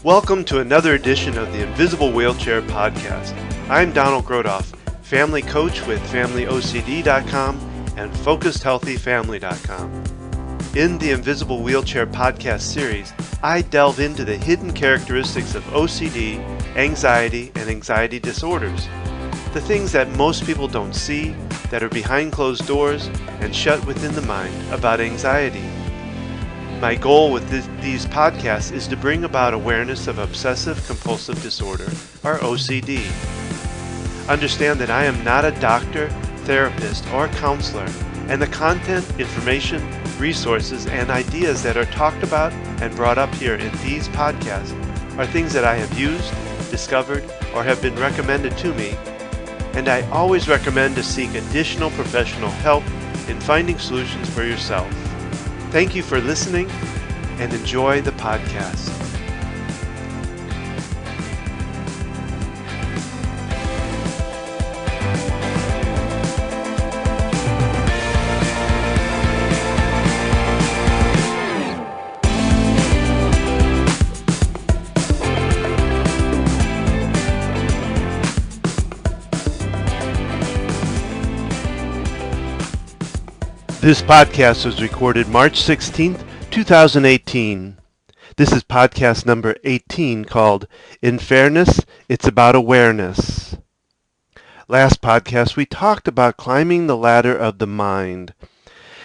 Welcome to another edition of the Invisible Wheelchair Podcast. I'm Donald Grodoff, family coach with FamilyOCD.com and FocusedHealthyFamily.com. In the Invisible Wheelchair Podcast series, I delve into the hidden characteristics of OCD, anxiety, and anxiety disorders. The things that most people don't see, that are behind closed doors and shut within the mind about anxiety. My goal with these podcasts is to bring about awareness of obsessive-compulsive disorder, or OCD. Understand that I am not a doctor, therapist, or counselor, and the content, information, resources, and ideas that are talked about and brought up here in these podcasts are things that I have used, discovered, or have been recommended to me, and I always recommend to seek additional professional help in finding solutions for yourself. Thank you for listening and enjoy the podcast. This podcast was recorded March 16th, 2018. This is podcast number 18 called In Fairness, It's About Awareness. Last podcast we talked about climbing the ladder of the mind.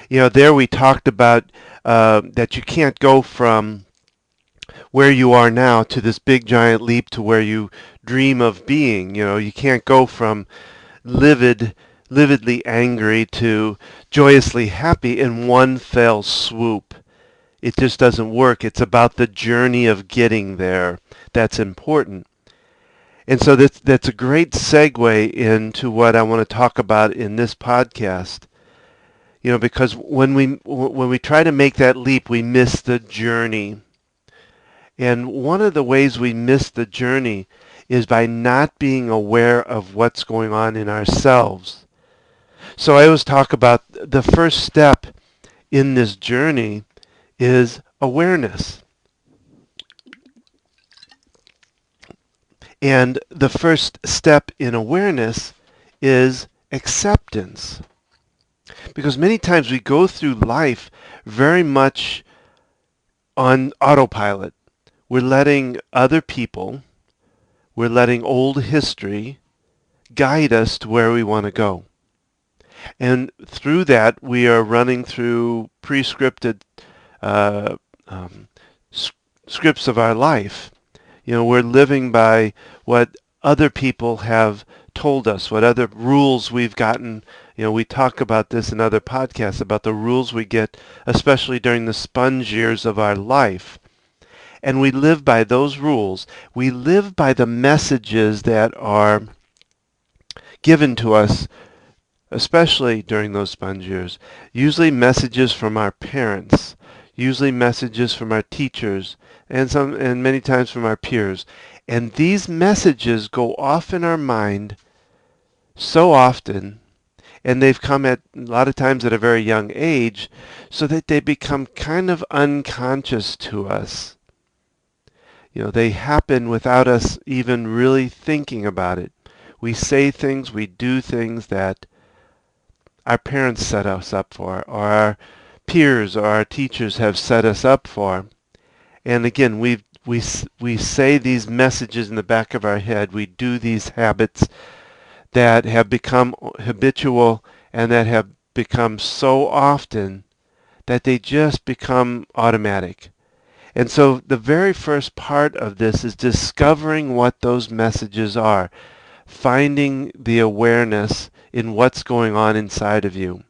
There we talked about that you can't go from where you are now to this big giant leap to where you dream of being. You can't go from lividly angry to joyously happy in one fell swoop. It just doesn't work. It's about the journey of getting there that's important. And so that's a great segue into what I want to talk about in this podcast. Because when we try to make that leap, we miss the journey. And one of the ways we miss the journey is by not being aware of what's going on in ourselves. So I always talk about the first step in this journey is awareness. And the first step in awareness is acceptance. Because many times we go through life very much on autopilot. We're letting other people, we're letting old history guide us to where we want to go. And through that, we are running through pre-scripted scripts of our life. We're living by what other people have told us, what other rules we've gotten. We talk about this in other podcasts, about the rules we get, especially during the sponge years of our life. And we live by those rules. We live by the messages that are given to us, especially during those sponge years. Usually messages from our parents, usually messages from our teachers, and many times from our peers. And these messages go off in our mind so often, and they've come at a lot of times at a very young age, so that they become kind of unconscious to us. They happen without us even really thinking about it. We say things, we do things that our parents set us up for, or our peers or our teachers have set us up for. And again, we say these messages in the back of our head. We do these habits that have become habitual and that have become so often that they just become automatic. And so the very first part of this is discovering what those messages are, finding the awareness in what's going on inside of you.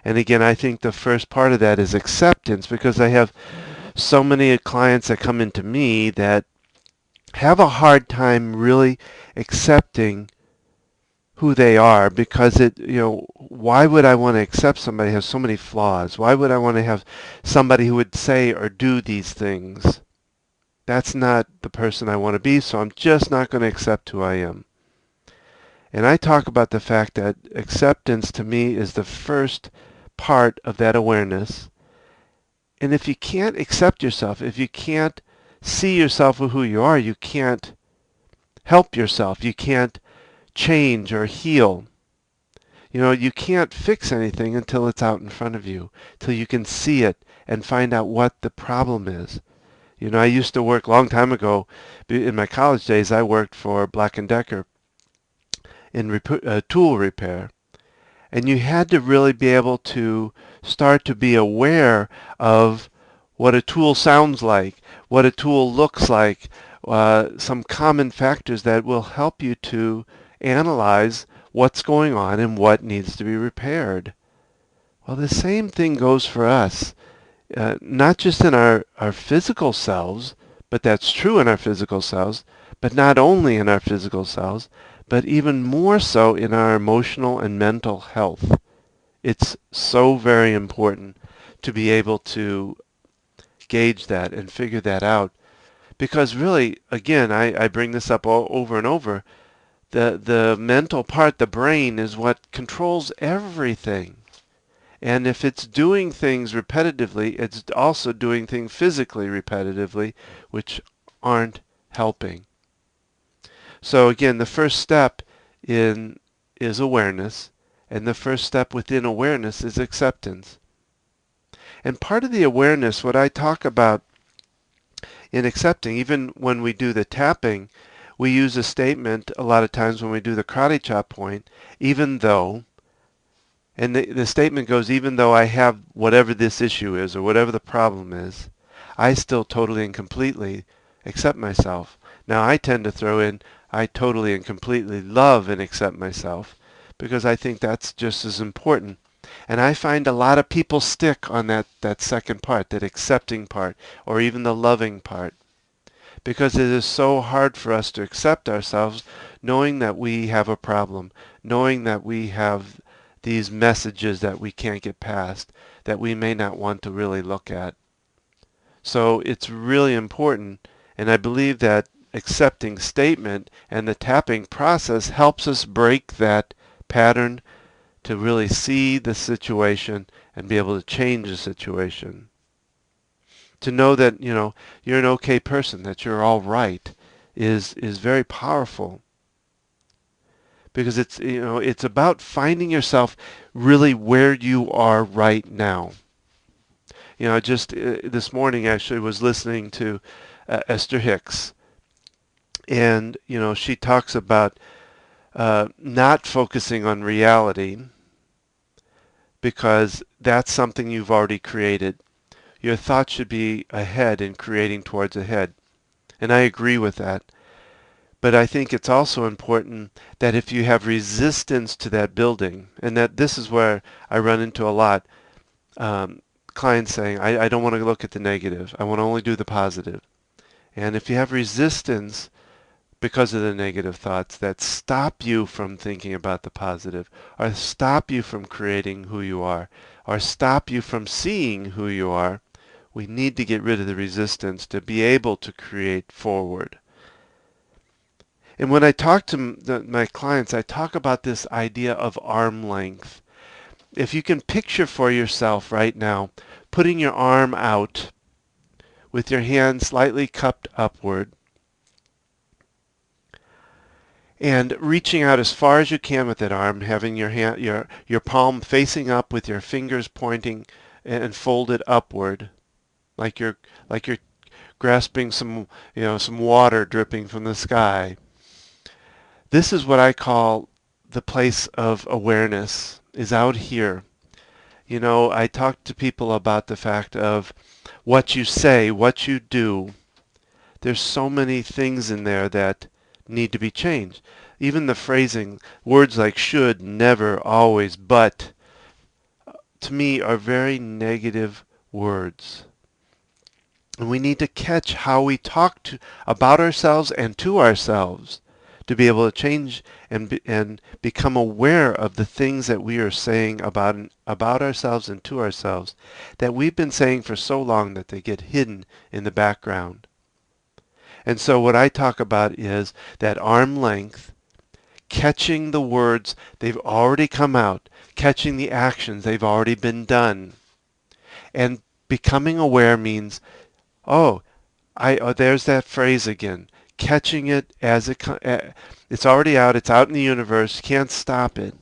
And again, I think the first part of that is acceptance, because I have so many clients that come into me that have a hard time really accepting who they are, because why would I want to accept somebody who has so many flaws? Why would I want to have somebody who would say or do these things? That's not the person I want to be, so I'm just not going to accept who I am. And I talk about the fact that acceptance to me is the first part of that awareness. And if you can't accept yourself, if you can't see yourself for who you are, you can't help yourself. You can't change or heal. You can't fix anything until it's out in front of you, till you can see it and find out what the problem is. I used to work a long time ago. In my college days, I worked for Black & Decker in tool repair. And you had to really be able to start to be aware of what a tool sounds like, what a tool looks like, some common factors that will help you to analyze what's going on and what needs to be repaired. Well, the same thing goes for us, not just in our physical selves, but that's true in our physical selves, but not only in our physical selves, but even more so in our emotional and mental health. It's so very important to be able to gauge that and figure that out. Because really, again, I bring this up over and over, the mental part, the brain, is what controls everything. And if it's doing things repetitively, it's also doing things physically repetitively, which aren't helping. So again, the first step is awareness, and the first step within awareness is acceptance. And part of the awareness, what I talk about in accepting, even when we do the tapping, we use a statement a lot of times when we do the karate chop point, even though, and the statement goes, even though I have whatever this issue is or whatever the problem is, I still totally and completely accept myself. Now I tend to throw in, I totally and completely love and accept myself, because I think that's just as important. And I find a lot of people stick on that second part, that accepting part, or even the loving part, because it is so hard for us to accept ourselves, knowing that we have a problem, knowing that we have these messages that we can't get past, that we may not want to really look at. So it's really important, and I believe that accepting statement and the tapping process helps us break that pattern to really see the situation and be able to change the situation. To know that, you're an okay person, that you're all right, is very powerful. Because it's about finding yourself really where you are right now. Just this morning actually was listening to Esther Hicks, and she talks about not focusing on reality, because that's something you've already created. Your thoughts should be ahead and creating towards ahead. And I agree with that. But I think it's also important that if you have resistance to that building, and that this is where I run into a lot, clients saying, I don't want to look at the negative. I want to only do the positive. And if you have resistance because of the negative thoughts that stop you from thinking about the positive, or stop you from creating who you are, or stop you from seeing who you are, we need to get rid of the resistance to be able to create forward. And when I talk to my clients, I talk about this idea of arm length. If you can picture for yourself right now, putting your arm out with your hand slightly cupped upward, and reaching out as far as you can with that arm, having your palm facing up with your fingers pointing and folded upward, like you're grasping some water dripping from the sky. This is what I call the place of awareness, is out here. I talk to people about the fact of what you say, what you do. There's so many things in there that need to be changed. Even the phrasing, words like should, never, always, but, to me are very negative words. And we need to catch how we talk about ourselves and to ourselves to be able to change and become aware of the things that we are saying about ourselves and to ourselves that we've been saying for so long that they get hidden in the background. And so what I talk about is that arm length, catching the words, they've already come out, catching the actions, they've already been done. And becoming aware means, oh, There's that phrase again. Catching it as it's already out. It's out in the universe. You can't stop it.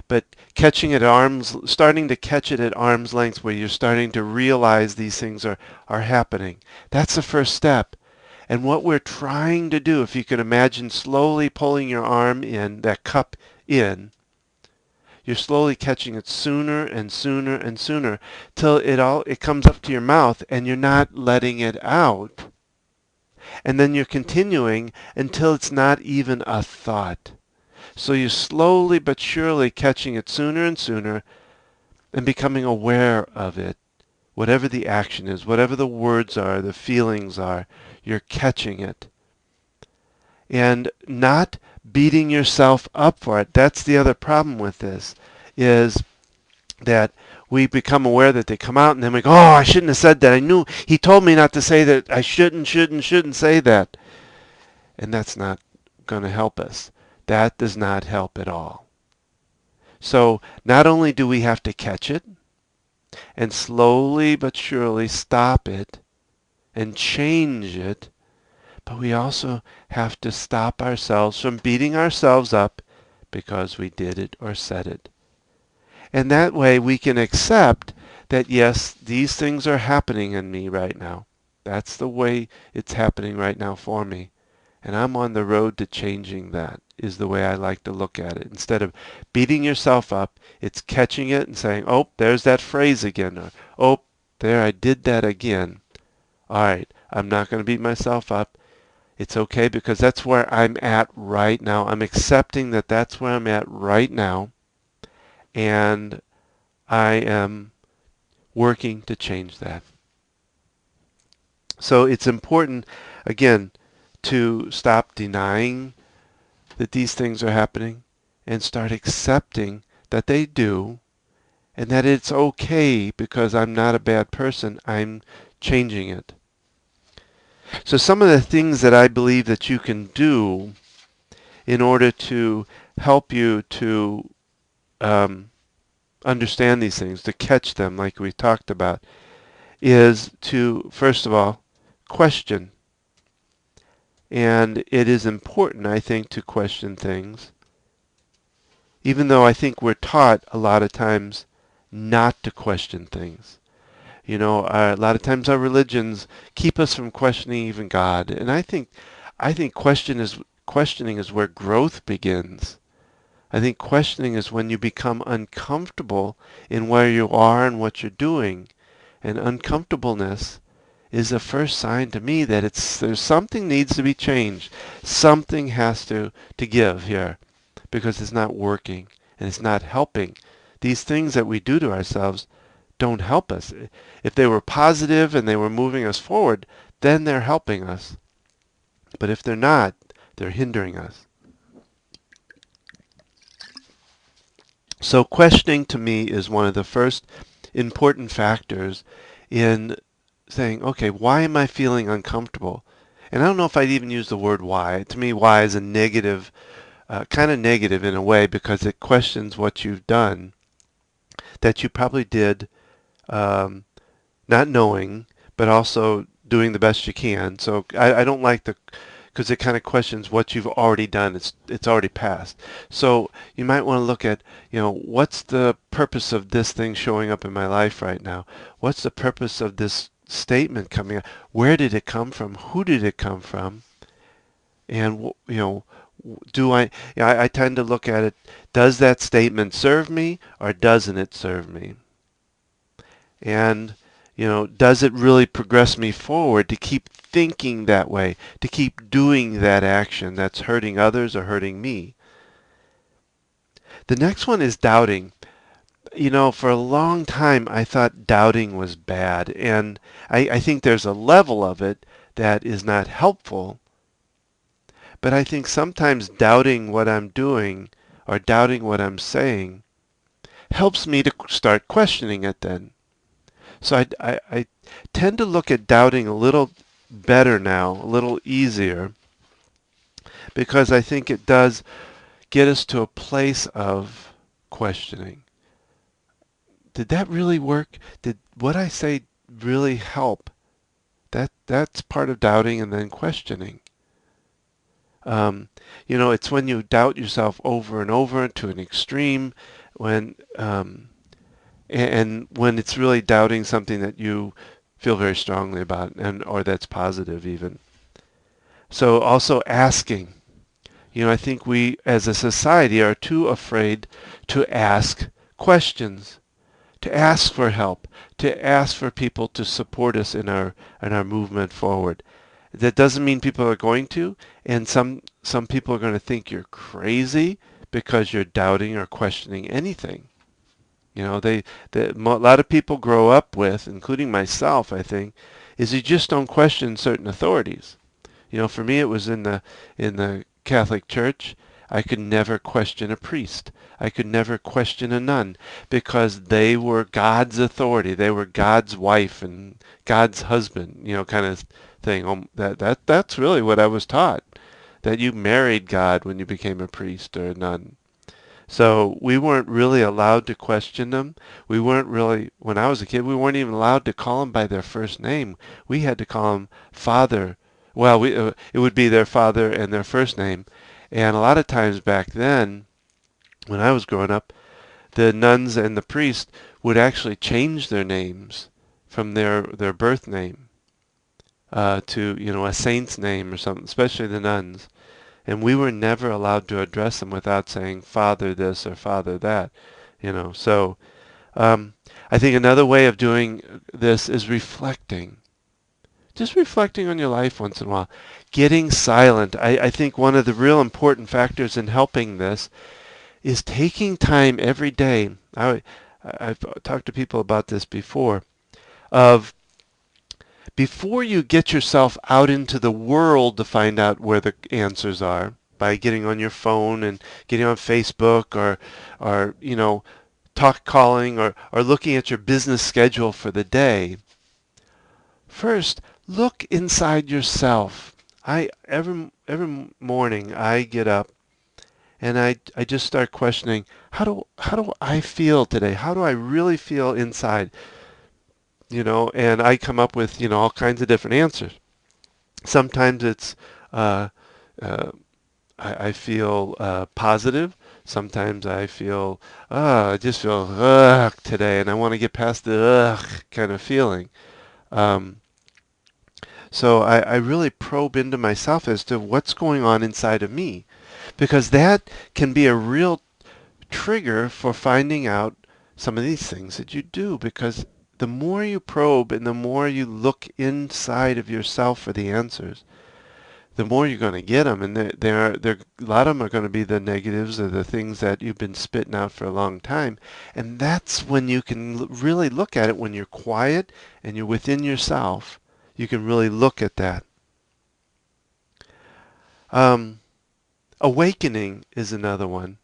But starting to catch it at arm's length, where you're starting to realize these things are happening. That's the first step. And what we're trying to do, if you can imagine slowly pulling your arm in, that cup in, you're slowly catching it sooner and sooner and sooner till it comes up to your mouth and you're not letting it out. And then you're continuing until it's not even a thought. So you're slowly but surely catching it sooner and sooner and becoming aware of it. Whatever the action is, whatever the words are, the feelings are, you're catching it. And not beating yourself up for it. That's the other problem with this, is that we become aware that they come out and then we go, oh, I shouldn't have said that. I knew he told me not to say that. I shouldn't say that. And that's not going to help us. That does not help at all. So not only do we have to catch it and slowly but surely stop it and change it, but we also have to stop ourselves from beating ourselves up because we did it or said it. And that way we can accept that, yes, these things are happening in me right now. That's the way it's happening right now for me. And I'm on the road to changing that, is the way I like to look at it. Instead of beating yourself up, it's catching it and saying, oh, there's that phrase again. Or, oh, there, I did that again. All right, I'm not going to beat myself up. It's okay because that's where I'm at right now. I'm accepting that that's where I'm at right now. And I am working to change that. So it's important, again, to stop denying that these things are happening and start accepting that they do and that it's okay because I'm not a bad person. I'm changing it. So some of the things that I believe that you can do in order to help you to understand these things, to catch them like we talked about, is to, first of all, question. And it is important, I think, to question things, even though I think we're taught a lot of times not to question things. You know, a lot of times our religions keep us from questioning even God. And I think questioning is where growth begins. I think questioning is when you become uncomfortable in where you are and what you're doing. And uncomfortableness is the first sign to me that there's something needs to be changed. Something has to give here because it's not working and it's not helping. These things that we do to ourselves don't help us. If they were positive and they were moving us forward, then they're helping us. But if they're not, they're hindering us. So questioning to me is one of the first important factors in saying, okay, why am I feeling uncomfortable? And I don't know if I'd even use the word why. To me, why is a negative, kind of negative in a way because it questions what you've done that you probably did not knowing, but also doing the best you can. So I don't like because it kind of questions what you've already done. It's already passed. So you might want to look at, what's the purpose of this thing showing up in my life right now? What's the purpose of this statement coming out? Where did it come from? Who did it come from? And I tend to look at it, does that statement serve me or doesn't it serve me? And does it really progress me forward to keep thinking that way, to keep doing that action that's hurting others or hurting me? The next one is doubting. For a long time I thought doubting was bad, and I think there's a level of it that is not helpful. But I think sometimes doubting what I'm doing or doubting what I'm saying helps me to start questioning it then. So I tend to look at doubting a little better now, a little easier, because I think it does get us to a place of questioning. Did that really work? Did what I say really help That's part of doubting and then questioning. Um, it's when you doubt yourself over and over to an extreme, when and when it's really doubting something that you feel very strongly about, and or that's positive even. So also asking. I think we as a society are too afraid to ask questions, to ask for help, to ask for people to support us in our movement forward. That doesn't mean people are going to, and some people are going to think you're crazy because you're doubting or questioning anything. A lot of people grow up with, including myself, I think, is you just don't question certain authorities. For me, it was in the Catholic Church. I could never question a priest. I could never question a nun because they were God's authority. They were God's wife and God's husband, kind of thing. That's really what I was taught, that you married God when you became a priest or a nun. So we weren't really allowed to question them. We weren't really, when I was a kid, we weren't even allowed to call them by their first name. We had to call them Father. Well, it would be their father and their first name. And a lot of times back then, when I was growing up, the nuns and the priests would actually change their names from their birth name to, a saint's name or something, especially the nuns. And we were never allowed to address them without saying Father this or Father that. So I think another way of doing this is reflecting. Just reflecting on your life once in a while. Getting silent. I think one of the real important factors in helping this is taking time every day. I've talked to people about this before, of before you get yourself out into the world to find out where the answers are by getting on your phone and getting on Facebook or talk calling or looking at your business schedule for the day. First, look inside yourself. Every morning I get up and I just start questioning, how do I feel today? How do I really feel inside? And I come up with, all kinds of different answers. Sometimes it's uh, uh, I feel positive. Sometimes I feel, I just feel ugh today, and I want to get past the ugh kind of feeling. Um, so I really probe into myself as to what's going on inside of me, because that can be a real trigger for finding out some of these things that you do, because the more you probe and the more you look inside of yourself for the answers, the more you're going to get them. And a lot of them are going to be the negatives or the things that you've been spitting out for a long time. And that's when you can really look at it, when you're quiet and you're within yourself. You can really look at that. Um, Awakening is another one.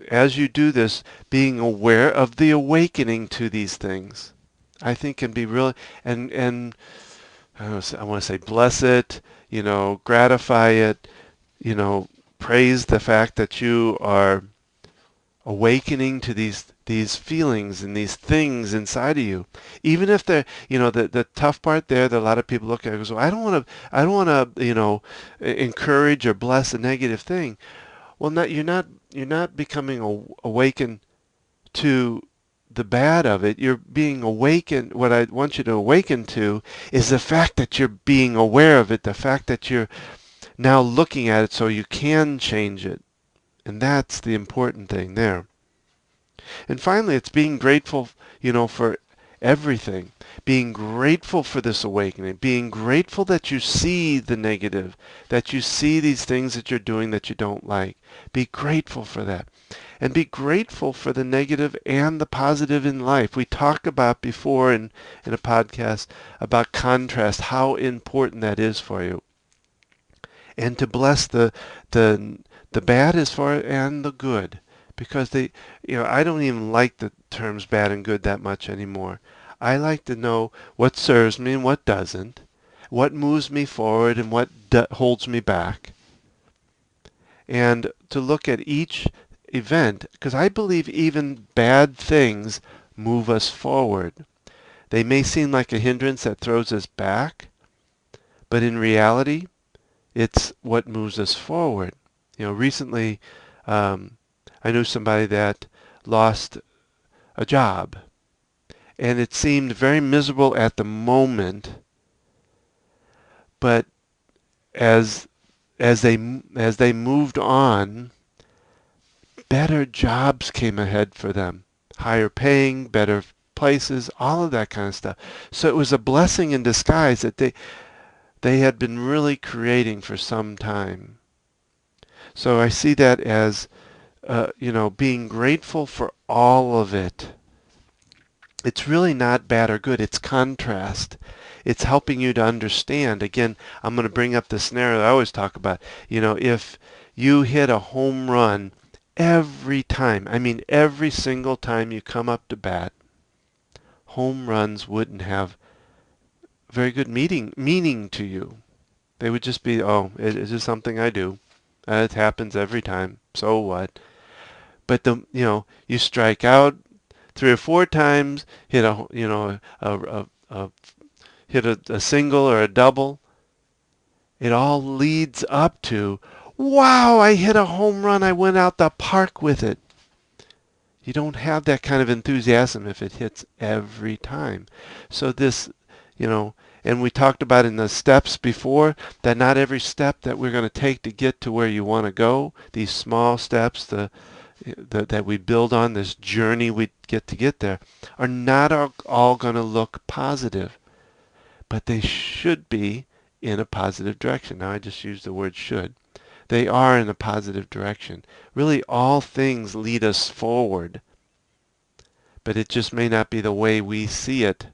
As you do this, being aware of the awakening to these things, I think can be really, and I want to say bless it, gratify it, praise the fact that you are awakening to these feelings and these things inside of you. Even if they're, the tough part there that a lot of people look at and go, I don't want to, encourage or bless a negative thing. Well, you're not becoming awakened to the bad of it. You're being awakened. What I want you to awaken to is the fact that you're being aware of it, the fact that you're now looking at it so you can change it. And that's the important thing there. And finally, it's being grateful, for everything. Being grateful for this awakening. Being grateful that you see the negative, that you see these things that you're doing that you don't like. Be grateful for that. And be grateful for the negative and the positive in life. We talked about before in a podcast about contrast, how important that is for you. And to bless the bad as far and the good, because I don't even like the terms bad and good that much anymore. I like to know what serves me and what doesn't, what moves me forward and what holds me back, and to look at each event, because I believe even bad things move us forward. They may seem like a hindrance that throws us back, but in reality, it's what moves us forward. Recently, I knew somebody that lost a job, and it seemed very miserable at the moment, but as they moved on, better jobs came ahead for them, higher paying, better places, all of that kind of stuff. So it was a blessing in disguise that they had been really creating for some time. So I see that as being grateful for all of it. It's really not bad or good. It's contrast. It's helping you to understand. Again, I'm going to bring up the scenario I always talk about. If you hit a home run every time, I mean every single time you come up to bat, home runs wouldn't have very good meaning to you. They would just be, oh, it's just something I do. It happens every time. So what? But you strike out 3 or 4 times, hit a single or a double. It all leads up to, wow, I hit a home run. I went out the park with it. You don't have that kind of enthusiasm if it hits every time. So this, and we talked about in the steps before that not every step that we're going to take to get to where you want to go, these small steps that we build on, this journey we get there, are not all going to look positive. But they should be in a positive direction. Now I just used the word should. They are in a positive direction. Really, all things lead us forward. But it just may not be the way we see it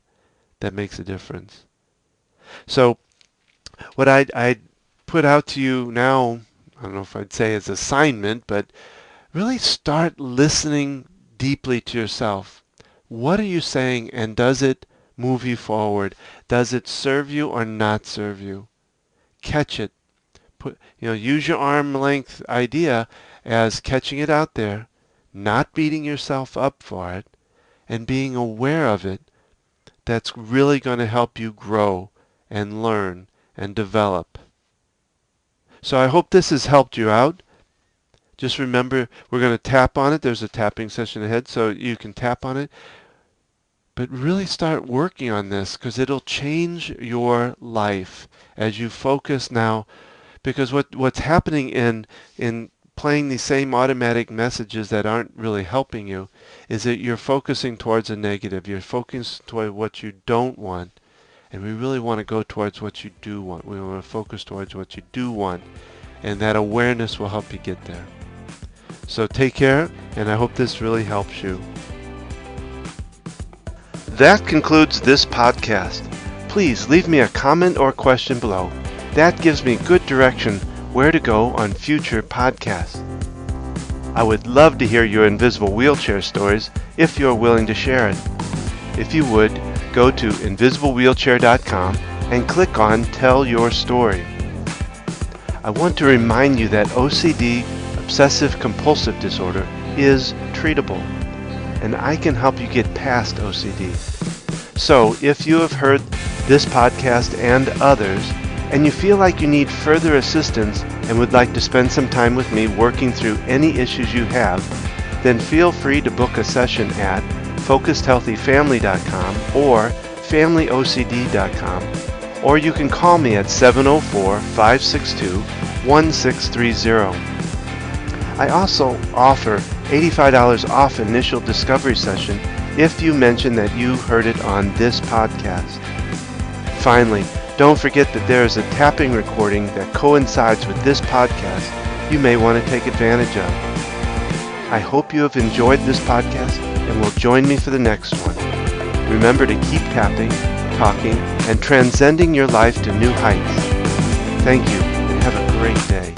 that makes a difference. So what I put out to you now, I don't know if I'd say as assignment, but really start listening deeply to yourself. What are you saying, and does it move you forward? Does it serve you or not serve you? Catch it. Use your arm length idea as catching it out there, not beating yourself up for it, and being aware of it. That's really going to help you grow and learn and develop. So I hope this has helped you out. Just remember, we're going to tap on it. There's a tapping session ahead, so you can tap on it. But really start working on this, because it'll change your life as you focus now. Because what's happening in playing these same automatic messages that aren't really helping you is that you're focusing towards a negative. You're focusing toward what you don't want. And we really want to go towards what you do want. We want to focus towards what you do want. And that awareness will help you get there. So take care, and I hope this really helps you. That concludes this podcast. Please leave me a comment or question below. That gives me good direction where to go on future podcasts. I would love to hear your invisible wheelchair stories if you're willing to share it. If you would, go to invisiblewheelchair.com and click on Tell Your Story. I want to remind you that OCD, obsessive compulsive disorder, is treatable, and I can help you get past OCD. So if you have heard this podcast and others, and you feel like you need further assistance and would like to spend some time with me working through any issues you have, then feel free to book a session at focusedhealthyfamily.com or familyocd.com, or you can call me at 704-562-1630. I also offer $85 off initial discovery session if you mention that you heard it on this podcast. Finally, don't forget that there is a tapping recording that coincides with this podcast you may want to take advantage of. I hope you have enjoyed this podcast and will join me for the next one. Remember to keep tapping, talking, and transcending your life to new heights. Thank you, and have a great day.